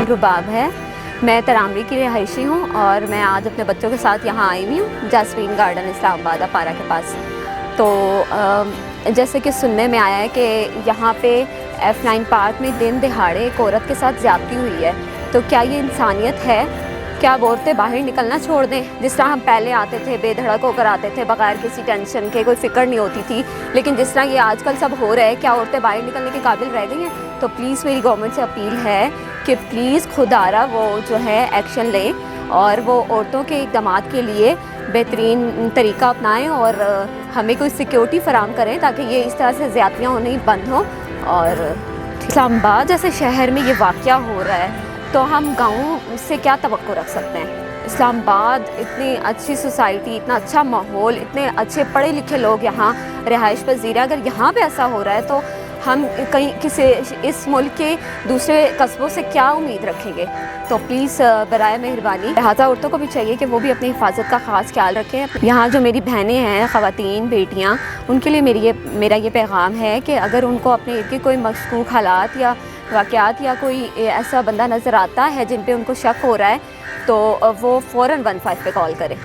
रुबाब है। मैं तरामरी की रिहायशी हूँ और मैं आज अपने बच्चों के साथ यहाँ आई हुई हूँ जैस्मीन गार्डन इस्लामाबाद अपारा के पास। तो जैसे कि सुनने में आया है कि यहाँ पे F9 पार्क में दिन दिहाड़े एक औरत के साथ ज़्यादती हुई है। तो क्या ये इंसानियत है? क्या अब औरतें बाहर निकलना छोड़ दें? जिस तरह हम पहले आते थे, बेधड़क होकर आते थे, बगैर किसी टेंशन के, कोई फ़िक्र नहीं होती थी, लेकिन जिस तरह ये आजकल सब हो रहा है, क्या औरतें बाहर निकलने के काबिल रह गई हैं? तो प्लीज़ मेरी गवर्नमेंट से अपील है कि प्लीज़ खुदारा वो जो है एक्शन लें और वो औरतों के इक़दामात के लिए बेहतरीन तरीका अपनाएं और हमें कोई सिक्योरिटी फ़राहम करें ताकि ये इस तरह से ज़्यादतियाँ होनी बंद हों। और इस्लामाबाद जैसे शहर में ये वाक़या हो रहा है तो हम गाँव से क्या तवक्को रख सकते हैं? इस्लामाबाद इतनी अच्छी सोसाइटी, इतना अच्छा माहौल, इतने अच्छे पढ़े लिखे लोग यहाँ रिहाइश पज़ीर है। अगर यहाँ पे ऐसा हो रहा है तो हम कहीं किसी इस मुल्क के दूसरे कस्बों से क्या उम्मीद रखेंगे? तो प्लीज़ बराए मेहरबानी लिहाजा औरतों को भी चाहिए कि वो भी अपनी हिफाजत का ख़ास ख्याल रखें। यहाँ जो मेरी बहनें हैं, ख़वातीन, बेटियाँ, उनके लिए मेरा ये पैगाम है कि अगर उनको अपने इर्द गिर्द कोई मशकूक हालात या वाक़यात या कोई ऐसा बंदा नज़र आता है जिन पे उनको शक हो रहा है तो वो फ़ौरन 15 पे कॉल करें।